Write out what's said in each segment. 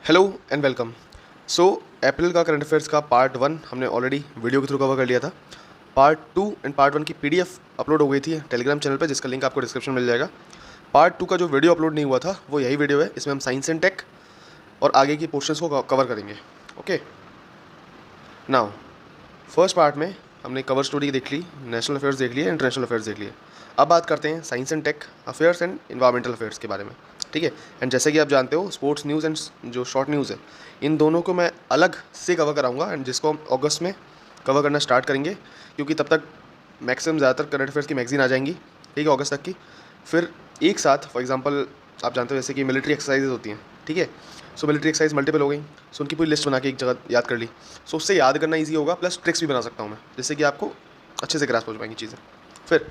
Hello and welcome. So April का current affairs का part 1 हमने ऑलरेडी वीडियो के थ्रू कवर कर लिया था। पार्ट 2 एंड पार्ट 1 की पीडीएफ अपलोड हो गई थी टेलीग्राम चैनल पे, जिसका लिंक आपको डिस्क्रिप्शन में मिल जाएगा। पार्ट 2 का जो वीडियो अपलोड नहीं हुआ था वो यही वीडियो है। इसमें हम साइंस एंड टेक और आगे की पोर्शंस को कवर करेंगे। ओके, नाउ फर्स्ट पार्ट में हमने कवर स्टोरी देख ली, नेशनल अफेयर्स देख लिए, इंटरनेशनल अफेयर्स देख लिए। अब बात करते हैं science and tech affairs and environmental affairs के बारे में। ठीक है, एंड जैसे कि आप जानते हो स्पोर्ट्स न्यूज़ एंड जो शॉर्ट न्यूज़ है, इन दोनों को मैं अलग से कवर कराऊंगा, एंड जिसको हम अगस्त में कवर करना स्टार्ट करेंगे, क्योंकि तब तक मैक्सिमम ज़्यादातर करंट अफेयर्स की मैगजीन आ जाएंगी। ठीक है, अगस्त तक की। फिर एक साथ फॉर एग्जांपल आप जानते हो जैसे कि मिलिट्री एक्सरसाइजेज होती हैं। ठीक है, सो मिलिट्री एक्सरसाइज मल्टीपल हो गई, सो उनकी पूरी लिस्ट बना के एक जगह याद कर ली। सो उससे याद करना ईजी होगा, प्लस ट्रिक्स भी बना सकता हूँ मैं, जिससे कि आपको अच्छे से ग्रास्प हो पाएंगी चीज़ें। फिर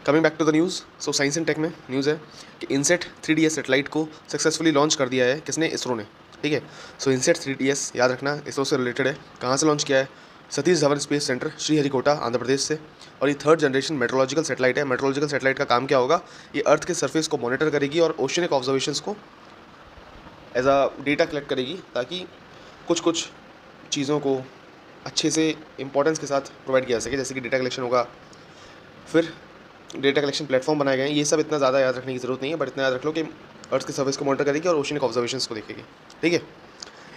coming back to the news, so science and tech में न्यूज़ है कि इनसेट 3DS सेटेलाइट को सक्सेसफुली लॉन्च कर दिया है। किसने? इसरो ने। ठीक है, सो इनसेट 3DS याद रखना इसरो से रिलेटेड है। कहाँ से लॉन्च किया है? सतीश धवन स्पेस सेंटर, श्रीहरिकोटा, आंध्र प्रदेश से। और ये थर्ड जनरेशन मेट्रोलॉजिकल सेटेलाइट है। मेट्रोलॉजिकल सेटेलाइट का काम क्या होगा? ये अर्थ के सरफेस को मॉनिटर करेगी और ओशनिक ऑब्जर्वेशंस को एज अ डेटा कलेक्ट करेगी, ताकि कुछ कुछ चीज़ों को अच्छे से इंपॉर्टेंस के साथ प्रोवाइड किया जा सके, जैसे कि डेटा कलेक्शन होगा। फिर डेटा कलेक्शन प्लेटफॉर्म बनाए गए हैं। ये सब इतना ज़्यादा याद रखने की ज़रूरत नहीं है, बट इतना याद रख लो कि अर्थ के सर्विस को मॉनिटर करेगी और ओशनिक ऑब्जर्वेशंस को देखेगी। ठीक है,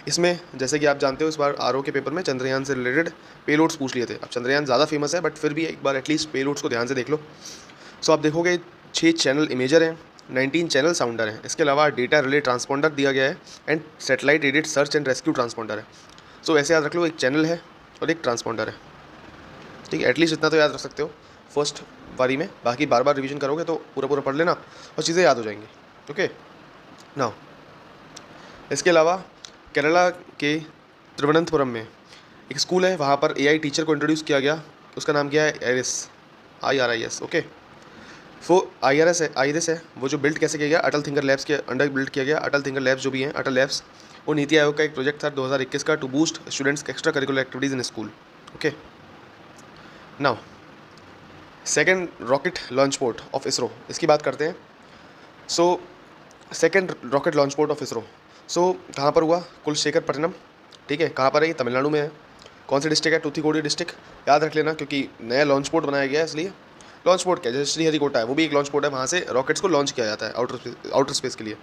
इसमें जैसे कि आप जानते हो इस बार आरओ के पेपर में चंद्रयान से रिलेटेड पेलोड्स पूछ लिए थे। अब चंद्रयान ज़्यादा फेमस है, बट फिर भी एक बार एटलीस्ट पेलोड्स को ध्यान से देख लो। सो आप देखोगे 6 चैनल इमेजर हैं, 19 चैनल साउंडर हैं। इसके अलावा डेटा रिले ट्रांसपॉन्डर दिया गया है and satellite aided search and rescue transponder है। सो ऐसे याद रख लो, एक चैनल है और एक ट्रांसपॉन्डर है। ठीक है, एटलीस्ट इतना तो याद रख सकते हो फर्स्ट बारी में। बाकी बार बार रिवीजन करोगे तो पूरा पूरा पढ़ लेना और चीज़ें याद हो जाएंगी। ओके, नाउ इसके अलावा केरला के तिरुवनंतपुरम में एक स्कूल है, वहाँ पर AI टीचर को इंट्रोड्यूस किया गया। उसका नाम क्या है? IRIS, IRIS। ओके, वो IRIS है वो जो बिल्ड कैसे किया गया? अटल थिंकर लैब्स के अंडर बिल्ड किया गया। अटल थिंकर लैब्स जो भी हैं, अटल लैब्स, वो नीति आयोग का एक प्रोजेक्ट था 2021 का, to boost students extra curricular activities in school. Okay, now second rocket launch port of ISRO, इसकी बात करते हैं। So second rocket launch port of ISRO, so कहाँ पर हुआ? कुलशेखरपट्टनम। ठीक है, कहाँ पर है? ये तमिलनाडु में है। कौन सी डिस्ट्रिक्ट है? टूथीकोडी डिस्ट्रिक्ट। याद रख लेना, क्योंकि नया लॉन्च पोर्ट बनाया गया है, इसलिए लॉन्च पोर्ट क्या है? जैसे श्रीहरिकोटा है, वो भी एक लॉन्च पोर्ट है, वहाँ से रॉकेट्स को लॉन्च किया जाता है आउटर स्पेस के लिए।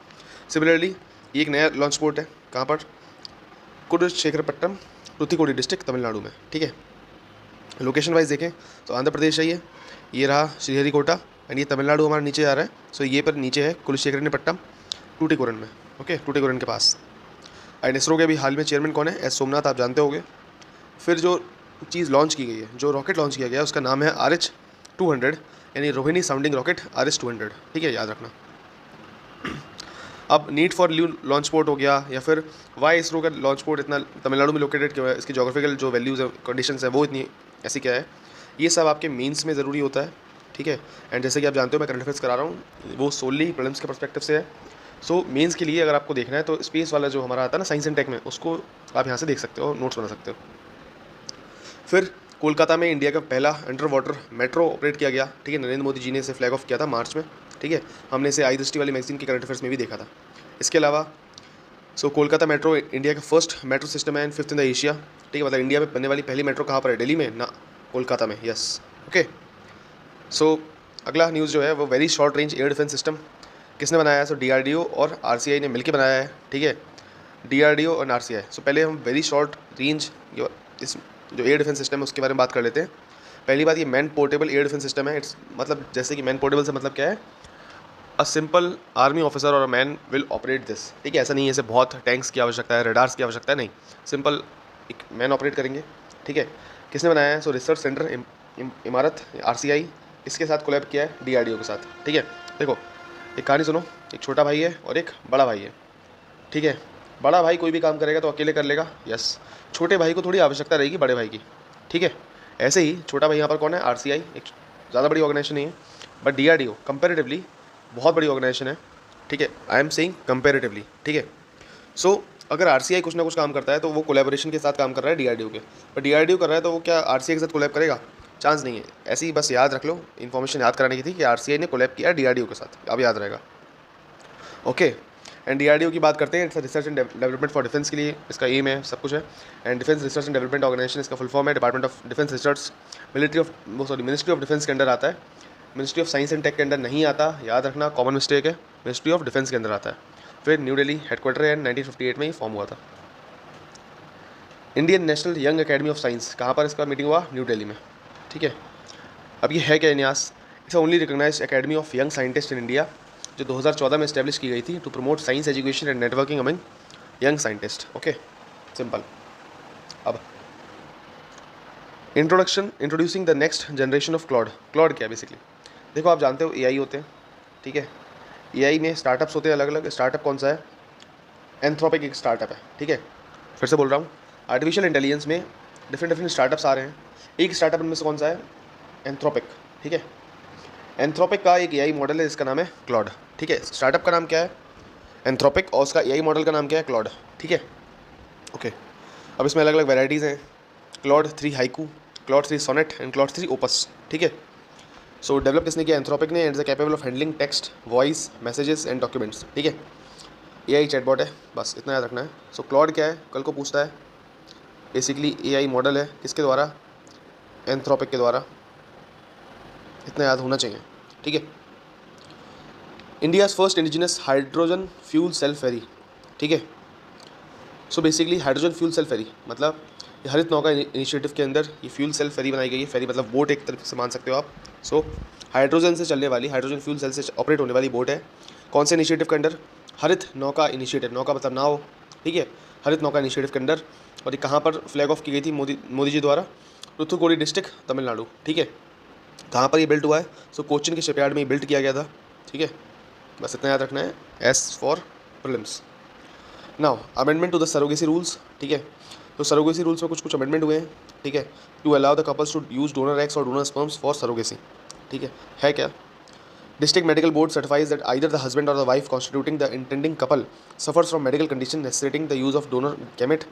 सिमिलरली ये एक नया लॉन्च पोर्ट है, कहाँ पर? कुलशेखरपट्टनम, टूथीकोडी डिस्ट्रिक्ट, तमिलनाडु में। ठीक है, लोकेशन वाइज देखें तो आंध्र प्रदेश है ये रहा श्रीहरिकोटा, एंड ये तमिलनाडु हमारे नीचे आ रहा है। सो ये पर नीचे है कुलशेखरपट्टनम, टूटीकोरन में। ओके, टूटीकोरन के पास। एंड इसरो के अभी हाल में चेयरमैन कौन है? एस सोमनाथ, आप जानते होंगे। फिर जो चीज़ लॉन्च की गई है, जो रॉकेट लॉन्च किया गया है, उसका नाम है RH-200, यानी रोहिणी साउंडिंग रॉकेट RS-200। ठीक है, याद रखना। अब need for new launch port हो गया, या फिर वाई इसरो का लॉन्च पोर्ट इतना तमिलनाडु में लोकेटेड क्यों है, इसकी जोग्राफिकल जो वैल्यूज़ है, कंडीशंस है, वो इतनी ऐसी क्या है, ये सब आपके मेंस में ज़रूरी होता है। ठीक है, एंड जैसे कि आप जानते हो मैं करंट अफेयर्स करा रहा हूँ, वो सोनली प्रीलिम्स के पर्सपेक्टिव से है। सो मेंस के लिए अगर आपको देखना है तो स्पेस वाला जो हमारा आता है ना साइंस एंड टेक में, उसको आप यहाँ से देख सकते हो, नोट्स बना सकते हो। फिर कोलकाता में इंडिया का पहला अंडर वाटर मेट्रो ऑपरेट किया गया। ठीक है, नरेंद्र मोदी जी ने इसे फ्लैग ऑफ किया था मार्च में। ठीक है, हमने इसे आई दृष्टि वाली मैगजीन के करंट अफेयर्स में भी देखा था। इसके अलावा सो कोलकाता मेट्रो इंडिया का फर्स्ट मेट्रो सिस्टम है and 5th in the Asia. ठीक है, मतलब इंडिया में बनने वाली पहली मेट्रो कहाँ पर है? दिल्ली में ना, कोलकाता में। Yes, okay. सो अगला न्यूज़ जो है वो very short range air defence system किसने बनाया है? सो DRDO और RCI ने मिलकर बनाया है। ठीक है, DRDO और RCI। सो पहले हम वेरी शॉर्ट रेंज इस जो एयर डिफेंस सिस्टम है उसके बारे में बात कर लेते हैं। पहली बात, ये man portable air defence system है। इट्स मतलब जैसे कि मैन पोर्टेबल से मतलब क्या है? अ सिंपल आर्मी ऑफिसर और a man will operate this. ठीक है, ऐसा नहीं है इसे बहुत टैंक्स की आवश्यकता है, रडार्स की आवश्यकता है, नहीं, सिंपल एक मैन ऑपरेट करेंगे। ठीक है, किसने बनाया है? सो रिसर्च सेंटर इमारत RCI इसके साथ कोलैब किया है DRDO के साथ। ठीक है, देखो एक कहानी सुनो, एक छोटा भाई है और एक बड़ा भाई है। ठीक है, बड़ा भाई कोई भी काम करेगा तो अकेले कर लेगा, यस। छोटे भाई को थोड़ी आवश्यकता रहेगी बड़े भाई की। ठीक है, ऐसे ही छोटा भाई यहाँ पर कौन है? RCI, एक ज़्यादा बड़ी ऑर्गेनाइजेशन नहीं है, बट DRDO कंपेरेटिवली बहुत बड़ी ऑर्गेनाइजेशन है। ठीक है, आई एम सेइंग कंपेरेटिवली। ठीक है, सो अगर RCI कुछ ना कुछ काम करता है तो वो कोलैबोरेशन के साथ काम कर रहा है DRDO के, पर DRDO कर रहा है तो वो क्या RCI के साथ कोलैब करेगा? चांस नहीं है। ऐसे ही बस याद रख लो, इन्फॉर्मेशन याद कराने की थी कि RCI ने कोलैब किया DRDO के साथ, अब याद रहेगा। ओके, एंड DRDO की बात करते हैं, it's research and development for defence के लिए इसका एम है, सब कुछ है। And defence research and development organisation इसका फुल फॉर्म है, department of defence research, ministry of defence के अंडर आता है। Ministry of science and tech के अंदर नहीं आता, याद रखना, कॉमन मिस्टेक है, मिनिस्ट्री ऑफ डिफेंस के अंदर आता है। फिर न्यू दिल्ली हेडक्वार्टर है, 1958 में ही फॉर्म हुआ था। Indian national young academy of science, कहाँ पर इसका मीटिंग हुआ? न्यू दिल्ली में, ठीक है। अब ये है क्या न्यास? It's only recognised academy of young scientist in India, जो 2014 में इस्टेब्लिश की गई थी to promote science education and networking among young scientist. Okay, simple. अब introducing the next generation of Claude. Claude क्या है बेसिकली? देखो, आप जानते हो AI होते हैं, ठीक है। AI में स्टार्टअप्स होते हैं अलग अलग। स्टार्टअप कौन सा है? एंथ्रोपिक एक स्टार्टअप है, ठीक है। फिर से बोल रहा हूँ, आर्टिफिशियल इंटेलिजेंस में डिफरेंट स्टार्टअप्स आ रहे हैं। एक स्टार्टअप इनमें से कौन सा है? एंथ्रोपिक, ठीक है। एंथ्रोपिक का एक AI मॉडल है जिसका नाम है क्लॉड, ठीक है। स्टार्टअप का नाम क्या है? एंथ्रोपिक, और उसका AI मॉडल का नाम क्या है? क्लॉड, ठीक है। ओके, अब इसमें अलग अलग वेराइटीज़ हैं। Claude 3 haiku, Claude 3 sonnet and Claude 3 opus, ठीक है। सो डेवलप किसने किया? एंथ्रोपिक ने। And is capable of handling text, voice, messages and documents, ठीक है। AI चैटबॉट है, बस इतना याद रखना है। सो क्लॉड क्या है? कल को पूछता है। बेसिकली AI मॉडल है, किसके द्वारा? एंथ्रोपिक के द्वारा, इतना याद होना चाहिए, ठीक है। India's first indigenous hydrogen fuel cell ferry, ठीक है। So basically hydrogen fuel cell ferry मतलब ये हरित नौका इनिशिएटिव के अंदर ये फ्यूल सेल फेरी बनाई गई है। फेरी मतलब बोट एक तरफ से मान सकते हो आप। सो हाइड्रोजन से चलने वाली, हाइड्रोजन फ्यूल सेल से ऑपरेट होने वाली बोट है। कौन से इनिशिएटिव के अंडर? हरित नौका इनिशिएटिव, नौका मतलब नाव, ठीक है। हरित नौका इनिशिएटिव के अंडर। और ये कहाँ पर फ्लैग ऑफ की गई थी? मोदी जी द्वारा, तूथुकुडी डिस्ट्रिक्ट, तमिलनाडु, ठीक है। कहाँ पर ये बिल्ट हुआ है? सो कोचिन के शिपयार्ड में बिल्ट किया गया था, ठीक है। बस इतना याद रखना है, S for prelims. Now amendment to the surrogacy rules, ठीक है। तो सरोगेसी रूल्स में कुछ अमेंडमेंट हुए हैं, ठीक है। To allow the couples to use donor eggs और डोनर स्पर्म्स फॉर सरोगेसी, ठीक है क्या? District medical board certifies that either the husband or the wife constituting the intending couple suffers from medical condition necessitating the use of donor gamete,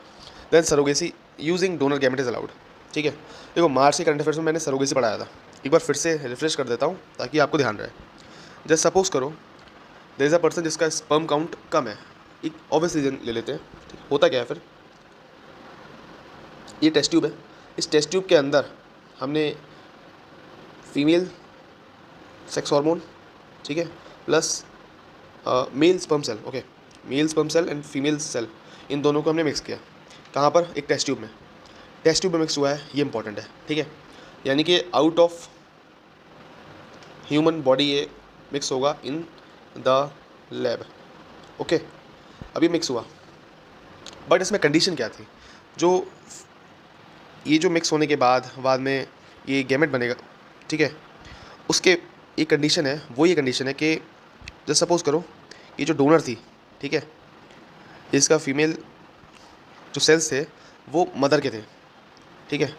then surrogacy using donor gamete is allowed, ठीक है। देखो, मार्च के current affairs में मैंने surrogacy पढ़ाया था, एक बार फिर से रिफ्रेश कर देता हूँ ताकि आपको ध्यान रहे। जस्ट सपोज करो देयर इज़ अ पर्सन जिसका स्पर्म काउंट कम है, एक ऑब्वियस रीजन ले लेते हैं। होता क्या है फिर? ये टेस्ट ट्यूब है, इस टेस्ट ट्यूब के अंदर हमने फीमेल सेक्स हार्मोन, ठीक है, plus male sperm cell, okay, male sperm cell and female cell, इन दोनों को हमने मिक्स किया। कहाँ पर? एक टेस्ट ट्यूब में। टेस्ट ट्यूब में मिक्स हुआ है, ये इंपॉर्टेंट है, ठीक है। यानी कि आउट ऑफ ह्यूमन बॉडी ये मिक्स होगा इन द लैब, ओके। अभी मिक्स हुआ, बट इसमें कंडीशन क्या थी? जो मिक्स होने के बाद में ये गैमेट बनेगा, ठीक है, उसके एक कंडीशन है, वो ये कंडीशन है कि जस्ट सपोज करो ये जो डोनर थी, ठीक है, इसका फीमेल जो सेल्स थे वो मदर के थे, ठीक है।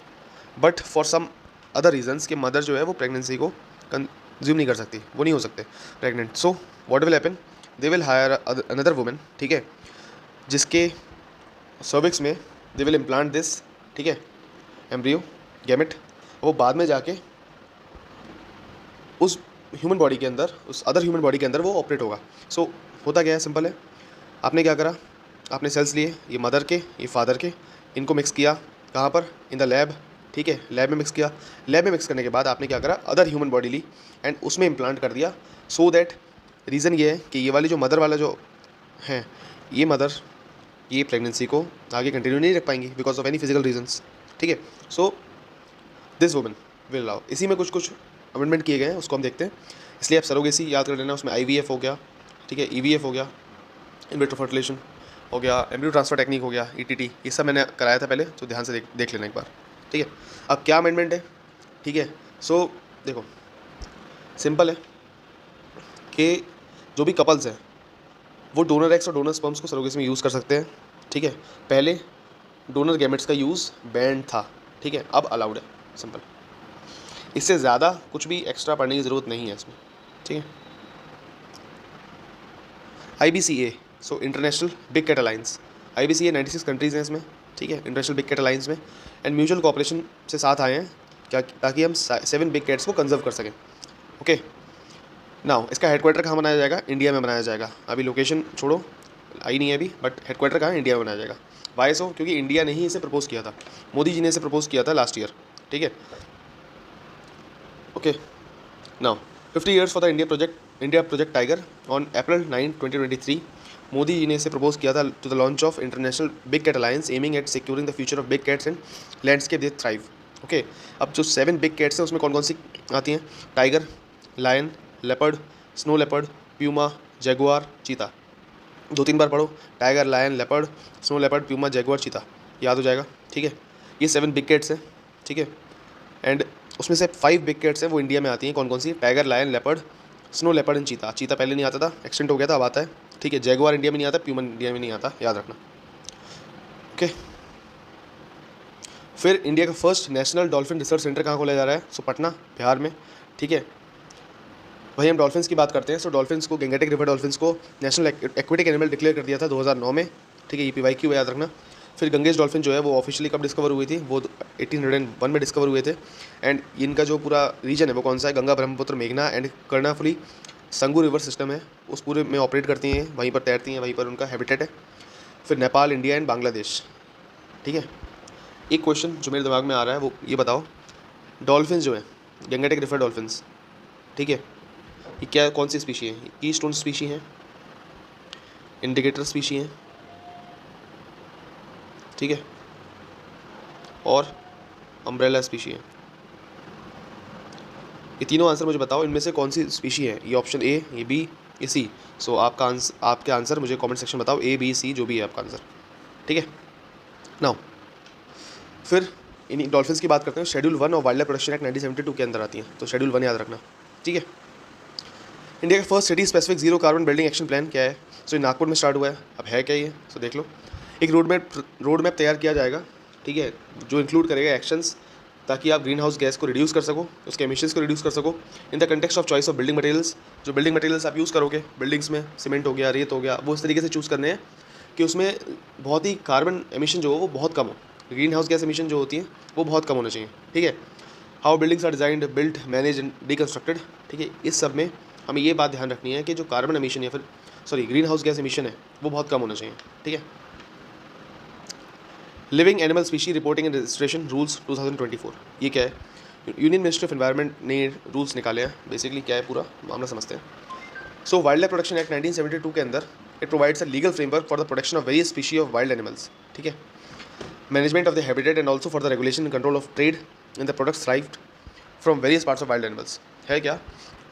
But for some other reasons कि मदर जो है वो प्रेगनेंसी को कंज्यूम नहीं कर सकती, वो नहीं हो सकते pregnant. So what will happen? They will hire another women, ठीक है, जिसके सर्विक्स में दे विल इम्प्लांट दिस, ठीक है, एम्ब्रियो गैमेट। वो बाद में जाके उस ह्यूमन बॉडी के अंदर, उस अदर ह्यूमन बॉडी के अंदर वो ऑपरेट होगा। सो होता क्या है? सिंपल है, आपने क्या करा, आपने सेल्स लिए, ये मदर के, ये फादर के, इनको मिक्स किया। कहाँ पर? इन द लैब, ठीक है, लैब में मिक्स किया। लैब में मिक्स करने के बाद आपने क्या करा, अदर ह्यूमन बॉडी ली एंड उसमें इम्प्लांट कर दिया। सो दैट रीज़न ये है कि ये वाली जो मदर वाला जो है, ये मदर ये प्रेगनेंसी को आगे कंटिन्यू नहीं रख पाएंगी because of any physical reasons, ठीक है। So this women will allow. इसी में कुछ अमेंडमेंट किए गए हैं, उसको हम देखते हैं। इसलिए आप सरोगेसी याद कर लेना, उसमें IVF हो गया, ठीक है, EVF हो गया, इन विट्रो फर्टिलाइजेशन हो गया, एम्ब्रियो ट्रांसफर टेक्निक हो गया, ETT, ये सब मैंने कराया था पहले, तो ध्यान से देख लेना एक बार, ठीक है। अब क्या अमेंडमेंट है, ठीक है। सो देखो, सिंपल है कि जो भी कपल्स हैं वो डोनर एग्स और डोनर स्पर्म्स को सरोगेसी में यूज़ कर सकते हैं, ठीक है। पहले डोनर गैमेट्स का यूज़ बैंड था, ठीक है, अब अलाउड है, सिंपल। इससे ज़्यादा कुछ भी एक्स्ट्रा पढ़ने की ज़रूरत नहीं है इसमें, ठीक है। IBCA, so international big cat alliance. IBCA 96 countries हैं इसमें, ठीक है, इंटरनेशनल बिग कैट अलायंस में। एंड म्यूचुअल कोऑपरेशन से साथ आए हैं क्या, ताकि हम 7 बिग कैट्स को कंजर्व कर सकें, ओके। नाउ इसका हेडक्वार्टर कहाँ बनाया जाएगा? इंडिया में बनाया जाएगा। अभी लोकेशन छोड़ो, आई नहीं है अभी, बट हेडक्वार्टर कहाँ है, इंडिया में बनाया जाएगा। वाई सो, क्योंकि इंडिया ने ही इसे प्रपोज किया था, मोदी जी ने इसे प्रपोज किया था लास्ट ईयर, ठीक है। Okay, now 50 years for the India project tiger. On April 9, 2023 Modi ji ने इसे प्रपोज किया था to the launch of international big cat alliance aiming at securing the future of big cats and landscape they thrive. Okay, अब जो 7 big cats हैं उसमें कौन कौन सी आती हैं, tiger, lion, leopard, snow leopard, puma, jaguar, cheetah. 2-3 बार पढ़ो, tiger, lion, leopard, snow leopard, puma, jaguar, cheetah, याद हो जाएगा, ठीक है। ये 7 बिग कैट्स हैं, ठीक है। एंड उसमें से 5 बिग कैट्स हैं वो इंडिया में आती हैं, कौन कौन सी, tiger, lion, leopard, snow leopard and cheetah. Cheetah पहले नहीं आता था, एक्सटेंट हो गया था, अब आता है, ठीक है। जैगुआर इंडिया में नहीं आता, प्यूमा इंडिया में नहीं आता, याद रखना, ओके। फिर इंडिया का first national dolphin research centre कहाँ खोला जा रहा है, सो पटना, बिहार में, ठीक है। वहीं हम डॉल्फिन्स की बात करते हैं, सो डॉल्फिन्स को, गंगेटिक रिवर डॉल्फिन्स को नेशनल एक्वेटिक एनिमल डिक्लेयर कर दिया था 2009 में, ठीक है। EPYQ याद रखना। फिर गंगेश डॉल्फिन जो है वो ऑफिशियली कब डिस्कवर हुई थी, वो 1801 में डिस्कवर हुए थे। एंड इनका जो पूरा रीजन है वो कौन सा है, गंगा, ब्रह्मपुत्र, मेघना and Karnaphuli Sangu river system है, उस पूरे में ऑपरेट करती हैं, वहीं पर तैरती हैं, वहीं पर उनका हैबिटेट है। फिर नेपाल, इंडिया एंड बांग्लादेश, ठीक है। एक क्वेश्चन जो मेरे दिमाग में आ रहा है वो ये बताओ, डॉल्फिन्स जो है गंगेटिक रिवर डॉल्फिन्स, ठीक है, ये क्या, कौन सी स्पीशी है, की स्टोन स्पीशी है, इंडिकेटर स्पीशी है, ठीक है, और अम्ब्रेला स्पीशी है। ये तीनों आंसर मुझे बताओ, इनमें से कौन सी स्पीशी है, ये ऑप्शन ए, ये बी, ये सी। सो आपके आंसर मुझे कमेंट सेक्शन बताओ, ए, बी, सी, जो भी है आपका आंसर, ठीक है। नाउ फिर इन डॉल्फिन्स की बात करते हैं, शेड्यूल 1 और वाइल्ड लाइफ प्रोटेक्शन एक्ट 1972 के अंदर आती हैं, तो शेड्यूल 1 याद रखना, ठीक है। इंडिया का first city specific zero carbon building action plan क्या है, सो ये नागपुर में स्टार्ट हुआ है, अब है क्या ये, सो देख लो। एक रोड मैप तैयार किया जाएगा, ठीक है, जो इंक्लूड करेगा एक्शंस ताकि आप ग्रीन हाउस गैस को रिड्यूस कर सको, उसके एमिशंस को रिड्यूस कर सको in the context of choice of building materials. जो बिल्डिंग मटेरियल्स आप यूज़ करोगे बिल्डिंग्स में, सीमेंट हो गया, रेत हो गया, वो इस तरीके से चूज़ करने हैं कि उसमें बहुत ही कार्बन एमिशन जो हो वो बहुत कम हो, ग्रीन हाउस गैस एमिशन जो होती है वो बहुत कम होना चाहिए, ठीक है। How buildings are designed, built, manage and deconstructed, ठीक है। इस सब में हमें ये बात ध्यान रखनी है कि जो कार्बन एमिशन या फिर ग्रीन हाउस गैस एमिशन है वो बहुत कम होना चाहिए, ठीक है। Living animal species reporting and registration rules 2024, ये क्या है, यूनियन मिनिस्ट्री ऑफ एनवायरनमेंट ने रूल्स निकाले हैं, बेसिकली क्या है पूरा मामला समझते हैं। सो वाइल्ड लाइफ प्रोटेक्शन एक्ट 1972 के अंदर it provides a legal framework for the protection of various species of wild animals, ठीक है, management of the habitat and also for the regulation and control of trade in the products derived from various parts of wild animals. है क्या,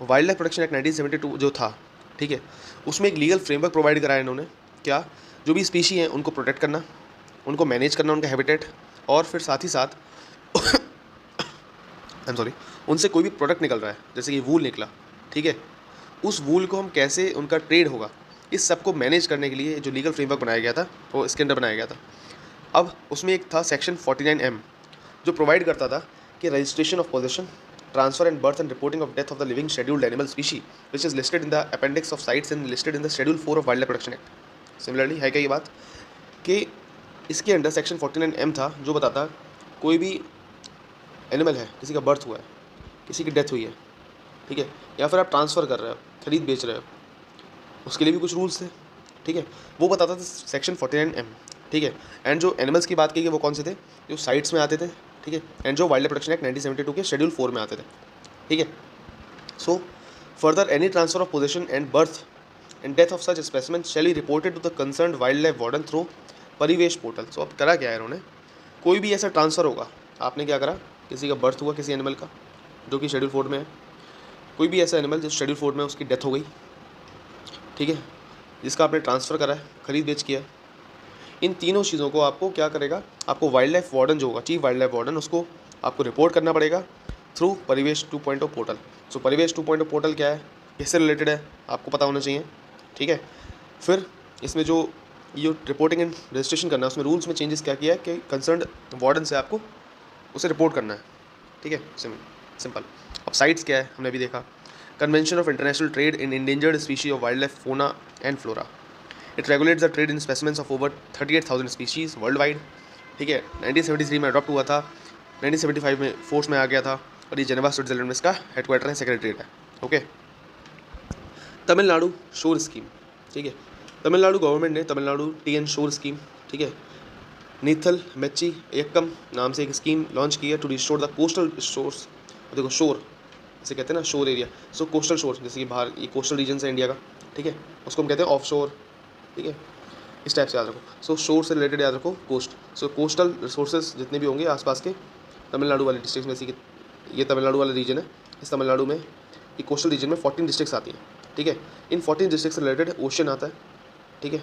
wild life protection act 1972 जो था, ठीक है, उसमें एक लीगल फ्रेमवर्क प्रोवाइड कराया इन्होंने, क्या, जो भी स्पीशी हैं उनको प्रोटेक्ट करना, उनको मैनेज करना, उनका हैबिटेट, और फिर साथ ही साथ उनसे कोई भी प्रोडक्ट निकल रहा है, जैसे कि वूल निकला, ठीक है, उस वूल को हम कैसे, उनका ट्रेड होगा, इस सब को मैनेज करने के लिए जो लीगल फ्रेमवर्क बनाया गया था वो इसके अंदर बनाया गया था। अब उसमें एक था सेक्शन 49M जो प्रोवाइड करता था कि registration of possession, transfer and birth and reporting of death of the living scheduled animal species which is listed in the appendix of sites and listed in the schedule 4 of wild life protection act. Similarly है क्या ये बात कि इसके अंदर section 49M था जो बताता कोई भी एनिमल है, किसी का बर्थ हुआ है, किसी की डेथ हुई है, ठीक है, या फिर आप ट्रांसफ़र कर रहे हो, खरीद बेच रहे हो, उसके लिए भी कुछ रूल्स थे, ठीक है, वो बताता था सेक्शन 49M, ठीक है। एंड जो एनिमल्स की बात की गई वो कौन से थे, जो साइट्स में आते थे, ठीक है, एंड जो वाइल्ड लाइफ प्रोटेक्शन एक्ट 1972 के शेड्यूल 4 में आते थे, ठीक है। So further any transfer of possession and birth and death of such specimen shall be reported to the concerned wildlife warden through Parivesh portal. So अब करा क्या है इन्होंने, कोई भी ऐसा ट्रांसफ़र होगा, आपने क्या करा, किसी का बर्थ हुआ किसी एनिमल का जो कि शेड्यूल 4 में है, कोई भी ऐसा एनिमल जो शेड्यूल 4 में उसकी डेथ हो गई, ठीक है, जिसका आपने ट्रांसफ़र करा है, खरीद बेच किया है, इन तीनों चीज़ों को आपको क्या करेगा, आपको वाइल्ड लाइफ वार्डन जो होगा, चीफ वाइल्ड लाइफ वार्डन, उसको आपको रिपोर्ट करना पड़ेगा थ्रू परिवेश 2.0 पोर्टल। सो परिवेश 2.0 पोर्टल क्या है, किससे रिलेटेड है आपको पता होना चाहिए, ठीक है। फिर इसमें जो ये रिपोर्टिंग एंड रजिस्ट्रेशन करना है उसमें रूल्स में चेंजेस क्या किया है कि कंसर्न्ड वार्डन से आपको उसे रिपोर्ट करना है, ठीक है, सिंपल। अब साइट्स क्या है हमने अभी देखा, convention of international trade in endangered species of wild life फोना and flora, it regulates the trade in specimens of over 38,000 species world wide, ठीक है। 1973 में अडॉप्ट हुआ था, 1975 में फोर्स में आ गया था, और ये जेनेवा स्विट्जरलैंड में इसका हेडक्वार्टर है, सेक्रेटरीट है, ओके। तमिलनाडु शोर स्कीम, ठीक है, तमिलनाडु गवर्नमेंट ने तमिलनाडु टी एंड शोर स्कीम, ठीक है, नीथल मेच्ची एकम नाम से एक स्कीम लॉन्च की है to restore the coastal shores. देखो शोर जैसे कहते हैं ना, शोर एरिया, सो कोस्टल शोर जैसे कि बाहर ये कोस्टल रीजन है इंडिया का, ठीक है, उसको हम कहते हैं ऑफ शोर, ठीक है, इस टाइप से याद रखो। सो शोर से रिलेटेड याद रखो कोस्ट। सो कोस्टल रिसोर्सेज जितने भी होंगे आसपास के तमिलनाडु वाले डिस्ट्रिक्ट में, जैसे कि ये तमिलनाडु वाला रीजन है, इस तमिलनाडु में ये कोस्टल रीजन में 14 डिस्ट्रिक्ट्स आती हैं, ठीक है। इन 14 डिस्ट्रिक्ट से रिलेटेड ओशन आता है, ठीक है,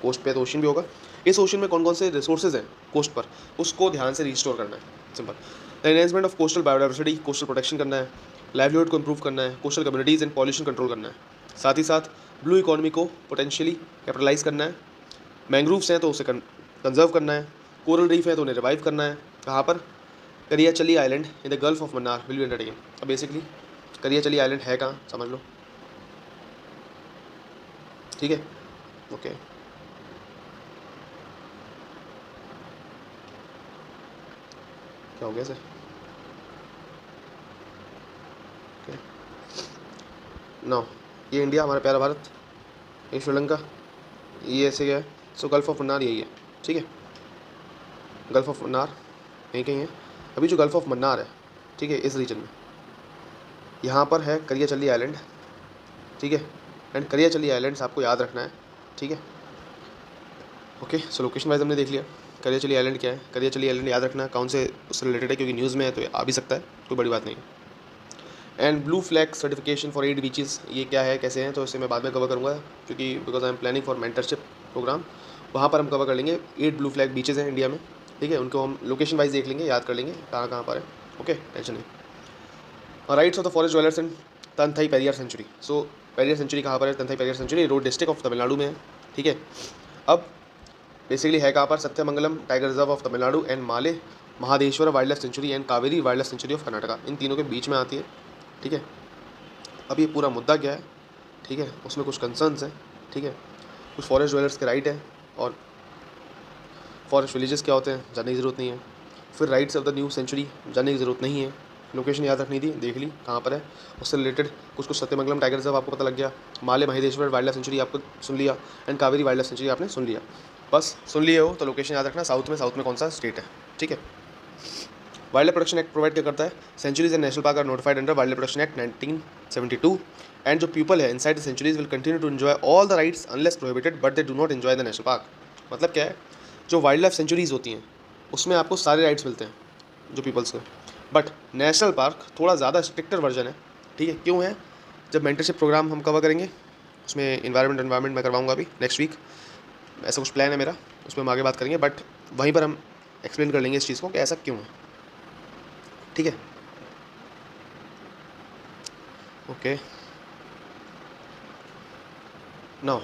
कोस्ट पे तो ओशन भी होगा। इस ओशन में कौन कौन से रिसोर्सेज हैं कोस्ट पर, उसको ध्यान से रिस्टोर करना है, simple. The enhancement of coastal biodiversity, coastal protection करना है, लाइवलीहुड को इंप्रूव करना है, coastal communities and pollution control करना है, साथ ही साथ ब्लू इकोनॉमी को पोटेंशियली कैपिटलाइज करना है, मैंग्रोव्स हैं तो उसे कंजर्व करना है, कोरल रीफ है तो उन्हें रिवाइव करना है। कहाँ पर? Kariyachalli island in the gulf of Mannar will be undertaken. अब बेसिकली करियाचली आइलैंड है कहाँ, समझ लो, ठीक है, ओके। क्या हो गया सर? ओके, नो, ये इंडिया हमारा प्यारा भारत, ये श्रीलंका, ये ऐसे है। सो गल्फ ऑफ मन्नार यही है, ठीक है, गल्फ ऑफ मन्नार यहीं कहीं है। अभी जो गल्फ ऑफ मन्नार है, ठीक है, इस रीजन में यहाँ पर है करियाचली आइलैंड, ठीक है, एंड करियाचली आइलैंड्स आपको याद रखना है, ठीक है, ओके। सो लोकेशन वाइज हमने देख लिया करियाचली आइलैंड क्या है। करियाचली आइलैंड याद रखना कौन से उससे रिलेटेड है, क्योंकि न्यूज़ में है तो आ भी सकता है, कोई बड़ी बात नहीं है। And blue flag certification for 8 beaches, ये क्या है कैसे हैं, तो इसे मैं बाद में कवर करूँगा, क्योंकि because I am planning for mentorship program, वहाँ पर हम कवर कर लेंगे। 8 ब्लू फ्लैग बीचेज़ हैं इंडिया में, ठीक है, उनको हम लोकेशन वाइज देख लेंगे, याद कर लेंगे कहाँ कहाँ पर है, ओके, टेंशन नहीं। Rights of the forest dwellers in Thanthai Periyar sanctuary. So Periyar sanctuary कहाँ पर है? Thanthai Periyar sanctuary Erode district of Tamil Nadu में है, ठीक है। अब बेसिकली है कहाँ पर? Sathyamangalam tiger reserve of Tamil Nadu and Male Mahadeshwara wildlife sanctuary and Kaveri wildlife sanctuary of Karnataka, इन तीनों के बीच में आती है, ठीक है। अब ये पूरा मुद्दा क्या है, ठीक है, उसमें कुछ कंसर्न्स हैं, ठीक है, कुछ फॉरेस्ट ड्वेलर्स के राइट है, और फॉरेस्ट विलेजेस क्या होते हैं जानने की ज़रूरत नहीं है। फिर rights of the new sanctuary जानने की ज़रूरत नहीं है, लोकेशन याद रखनी थी, देख ली कहाँ पर है, उससे रिलेटेड कुछ सत्यमंगलम टाइगर रिजर्व आपको पता लग गया, माले महेश्वर वाइल्ड लाइफ सेंचुरी आपको सुन लिया, and Kaveri wildlife century आपने सुन लिया, बस सुन लिए हो तो लोकेशन याद रखना, साउथ में कौन सा स्टेट है, ठीक है। Wildlife protection act provide क्या करता है? Sanctuaries and national park are notified under wildlife protection act 1972, and जो पीपल है inside the sanctuaries will continue to enjoy all the rights unless prohibited but they do not enjoy the national park. मतलब क्या है, जो wild life sanctuaries होती हैं उसमें आपको सारे राइट्स मिलते हैं जो पीपल्स को, बट नेशनल पार्क थोड़ा ज़्यादा स्ट्रिक्टर वर्जन है, ठीक है। क्यों है? जब मेंटरशिप प्रोग्राम हम कवर करेंगे उसमें इन्वायरमेंट मैं करवाऊंगा अभी नेक्स्ट वीक, ऐसा कुछ प्लान है मेरा, उसमें हम आगे बात करेंगे, बट वहीं पर हम एक्सप्लेन कर लेंगे इस चीज़ को कि ऐसा क्यों है, ठीक है, okay. Now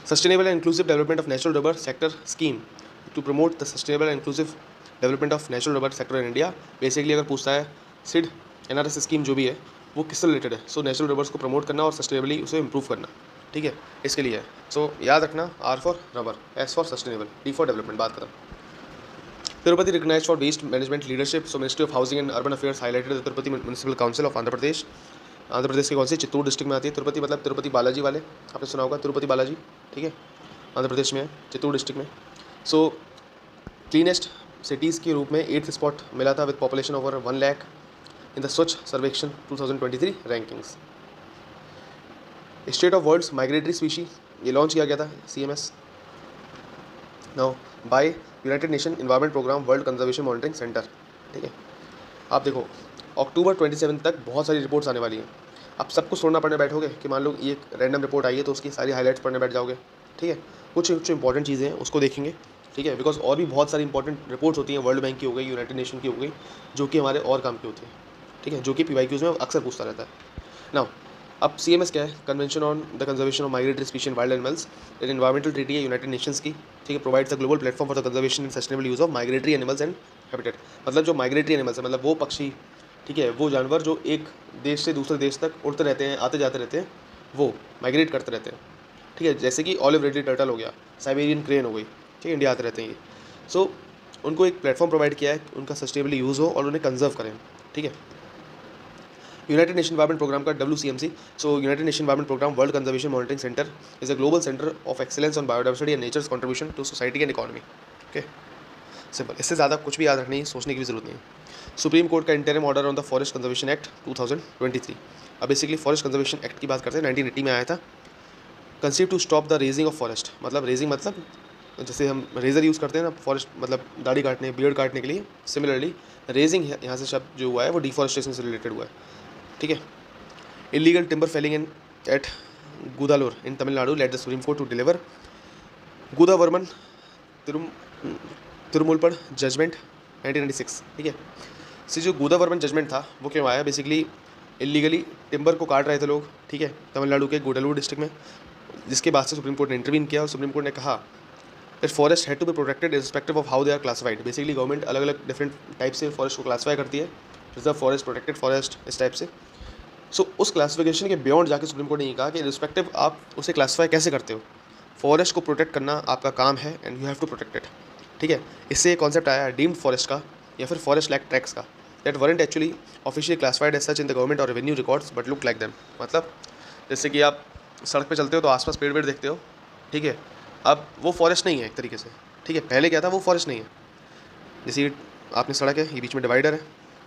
sustainable and inclusive development of natural rubber sector scheme to promote the sustainable and inclusive development of natural rubber sector in India. Basically अगर पूछता है सिड NRS स्कीम जो भी है वो किससे रिलेटेड है, सो नेचुरल रबर्स को प्रमोट करना और सस्टेनेबली उसे इंप्रूव करना, ठीक है, इसके लिए है। सो याद रखना, R for rubber, S for sustainable, D for development, बात खत्म। Tirupati recognised for waste management leadership. So ministry of housing and urban affairs highlighted the Tirupati municipal council of Andhra Pradesh. Andhra Pradesh के कौन सी? चित्तूर डिस्ट्रिक्ट में आती है। तिरुपति मतलब तिरुपति बालाजी वाले, आपने सुना होगा तिरुपति बालाजी, ठीक है, आंध्र प्रदेश में है, चित्तूर डिस्ट्रिक्ट में। सो क्लीनेस्ट सिटीज़ के रूप में 8th स्पॉट मिला था with population over 1 lakh in the Swachh Survekshan 2023 rankings. State of world's migratory species, ये लॉन्च किया गया था CMS now by United Nation environment program world conservation monitoring centre, ठीक है। आप देखो अक्टूबर 27 तक बहुत सारी रिपोर्ट्स आने वाली हैं। आप सब कुछ सुनना पढ़ने बैठोगे कि मान लो ये एक रैंडम रिपोर्ट आई है तो उसकी सारी हाईलाइट्स पढ़ने बैठ जाओगे, ठीक है। कुछ इंपॉर्टेंट चीज़ें हैं उसको देखेंगे, ठीक है, बिकॉज और भी बहुत सारी इंपॉर्टेंट रिपोर्ट्स होती हैं, वर्ल्ड बैंक की हो गई, यूनाइटेड नेशन की हो गई, जो कि हमारे और काम की होती है, ठीक है, जो कि PYQs में अक्सर पूछता रहता है। नाउ अब CMS क्या है? Convention on the conservation of migratory species and wild animals, एक एनवायरमेंटल ट्रीटी है यूनाइटेड नेशंस की, ठीक है, provides a global platform for the conservation and sustainable use of migratory animals and habitat. मतलब जो माइग्रेटरी एनिमल्स है, मतलब वो पक्षी, ठीक है, वो जानवर जो एक देश से दूसरे देश तक उड़ते रहते हैं, आते जाते रहते हैं, वो माइग्रेट करते रहते हैं, ठीक है, जैसे कि ऑलिव रिडली टर्टल हो गया, साइबेरियन क्रेन हो गई, ठीक है, इंडिया आते रहते हैं ये। सो उनको एक प्लेटफॉर्म प्रोवाइड किया है, उनका सस्टेनेबली यूज़ हो और उन्हें कंजर्व करें, ठीक है। यूनाइटेड नेशन एनवायरमेंट प्रोग्राम का WCMC, so United Nation environment program world conservation monitoring centre is a global centre of excellence on biodiversity and nature's contribution to society and economy. Okay, simple, इससे ज़्यादा कुछ भी याद रखने की सोचने की भी जरूरत नहीं है। सुप्रीम कोर्ट का interim order on the forest conservation act 2023। अब बेसिकली फॉरेस्ट कंजर्वेशन एक्ट की बात करते हैं, 1980 में आया था। Conceive to stop the razing of forest, मतलब रेजिंग मतलब जैसे हम रेजर यूज़ करते हैं ना फॉरेस्ट मतलब दाढ़ी काटने बियर्ड काटने के लिए, सिमिलरली रेजिंग यहाँ से शब्द जो हुआ है वो डिफॉरेस्टेशन से रिलेटेड हुआ है। ठीक है। Illegal timber felling in at Gudalur in Tamil Nadu let the supreme court to deliver Godavarman Thirumulpad judgment 1996। ठीक है। से जो गुदावर्मन जजमेंट था वो क्यों आया, बेसिकली इलीगली टिम्बर को काट रहे थे लोग, ठीक है, तमिलनाडु के गुडालूर डिस्ट्रिक्ट में, जिसके बाद से सुप्रीम कोर्ट ने इंटरवीन किया और सुप्रीम कोर्ट ने कहा that forest had to be protected respective of how they are classified. Basically government अलग अलग डिफरेंट टाइप से फॉरेस्ट को क्लासीफाई करती है, रिजर्व फॉरेस्ट, प्रोटेक्टेड फॉरेस्ट, इस टाइप से। सो उस क्लासिफिकेशन के बियॉन्ड जाके सुप्रीम कोर्ट ने ये कहा कि रिस्पेक्टिव आप उसे क्लासीफाई कैसे करते हो, फॉरेस्ट को प्रोटेक्ट करना आपका काम है and you have to protect it. ठीक है। इससे कॉन्सेप्ट आया डीम्ड फॉरेस्ट का या फिर फॉरेस्ट लाइक ट्रैक्स का, that warrant actually officially classified as such in the government or revenue records but look like them. मतलब जैसे कि आप सड़क पे चलते हो तो आसपास पेड़ वेड़ देखते हो, ठीक है, अब वो फॉरेस्ट नहीं है एक तरीके से। ठीक है, पहले क्या था, वो फॉरेस्ट नहीं है। जैसे आपने सड़क है, ये बीच में डिवाइडर है,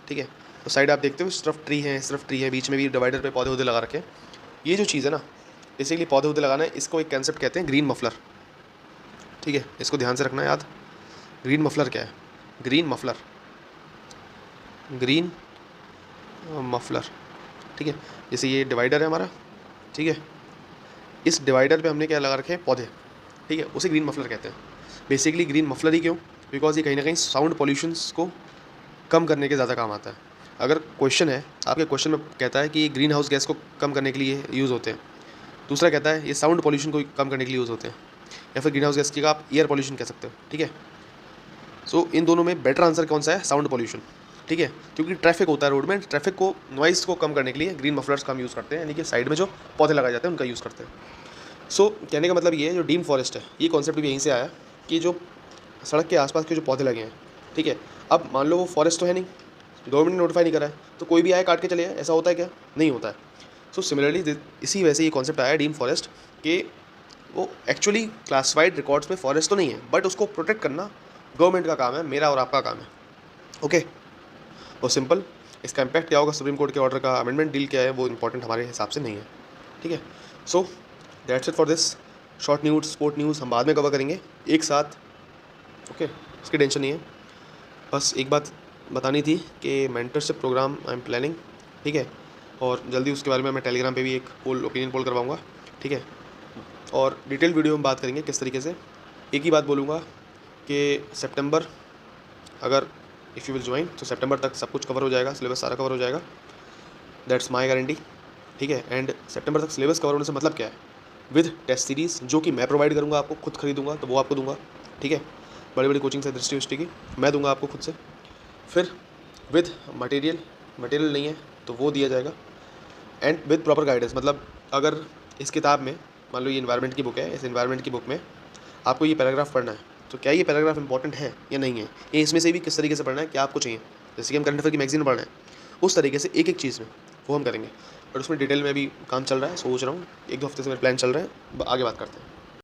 ठीक है, तो साइड आप देखते हो इस तरफ ट्री है, इस तरफ ट्री है, बीच में भी डिवाइडर पे पौधे वौधे लगा रखे हैं। ये जो चीज़ है ना, बेसिकली पौधे वौधे लगाना है, इसको एक कंसेप्ट कहते हैं ग्रीन मफलर। ठीक है, इसको ध्यान से रखना है याद। ग्रीन मफलर क्या है, ग्रीन मफलर, ग्रीन मफलर। ठीक है, जैसे ये डिवाइडर है हमारा, ठीक है, इस डिवाइडर पे हमने क्या लगा रखे हैं, पौधे, ठीक है, उसे ग्रीन मफलर कहते हैं। बेसिकली ग्रीन मफलर ही क्यों, बिकॉज ये कहीं ना कहीं साउंड पॉल्यूशंस को कम करने के ज़्यादा काम आता है। अगर क्वेश्चन है, आपके क्वेश्चन में कहता है कि ये ग्रीन हाउस गैस को कम करने के लिए यूज़ होते हैं, दूसरा कहता है ये साउंड पॉल्यूशन को कम करने के लिए यूज़ होते हैं, या फिर ग्रीन हाउस गैस की आप एयर पॉल्यूशन कह सकते हो। ठीक है, सो इन दोनों में बेटर आंसर कौन सा है, साउंड पॉल्यूशन। ठीक है, क्योंकि ट्रैफिक होता है रोड में, ट्रैफिक को नॉइज़ को कम करने के लिए ग्रीन मफलर्स का हम यूज़ करते हैं, यानी कि साइड में जो पौधे लगाए जाते हैं उनका यूज़ करते हैं। सो कहने का मतलब ये है, जो डीम फॉरेस्ट है, ये कॉन्सेप्ट भी यहीं से आया कि जो सड़क के आसपास के जो पौधे लगे हैं, ठीक है, अब मान लो वो फॉरेस्ट तो है नहीं, गवर्नमेंट ने नोटिफाई नहीं करा है, तो कोई भी आए काट के चले जाए, ऐसा होता है क्या, नहीं होता है। सो सिमिलरली इसी वजह से ये कॉन्सेप्ट आया डीम फॉरेस्ट कि वो एक्चुअली क्लासिफाइड रिकॉर्ड्स में फॉरेस्ट तो नहीं है, बट उसको प्रोटेक्ट करना गवर्नमेंट का काम है, मेरा और आपका काम है। ओके, वो सिंपल। इसका इम्पैक्ट क्या होगा, सुप्रीम कोर्ट के ऑर्डर का अमेंडमेंट डील क्या है, वो इंपॉर्टेंट हमारे हिसाब से नहीं है। ठीक है, so that's it for this short news, sport news हम बाद में कवर करेंगे एक साथ। ओके, इसकी टेंशन नहीं है। बस एक बात बतानी थी कि mentorship program I am planning, ठीक है, और जल्दी उसके बारे में मैं टेलीग्राम पे भी एक पोल, ओपिनियन पोल करवाऊँगा। ठीक है, और डिटेल वीडियो में बात करेंगे किस तरीके से। एक ही बात बोलूँगा कि सितंबर, अगर इफ़ यू विल ज्वाइन तो सितंबर तक सब कुछ कवर हो जाएगा, सिलेबस सारा कवर हो जाएगा, दैट्स माई गारंटी। ठीक है, एंड सितंबर तक सिलेबस कवर होने से मतलब क्या है, विद टेस्ट सीरीज़ जो कि मैं प्रोवाइड करूँगा आपको, खुद खरीदूँगा तो वो आपको दूंगा। ठीक है, बड़ी बड़ी कोचिंग से दृष्टि की मैं दूंगा आपको खुद से, फिर विद मटेरियल नहीं है तो वो दिया जाएगा, एंड विद प्रॉपर गाइडेंस। मतलब अगर इस किताब में मान लो ये इन्वायरमेंट की बुक है, इस इन्वायरमेंट की बुक में आपको ये पैराग्राफ पढ़ना है, तो क्या ये पैराग्राफ इंपॉर्टेंट है या नहीं है, ये इसमें से भी किस तरीके से पढ़ना है, क्या आपको चाहिए, जैसे कि हम करंट अफेयर की मैगजीन पढ़ना है, उस तरीके से एक एक चीज़ में वो हम करेंगे। बट उसमें डिटेल में भी काम चल रहा है, सोच रहा हूँ 1-2 हफ्ते से मेरे प्लान चल रहे हैं, आगे बात करते हैं।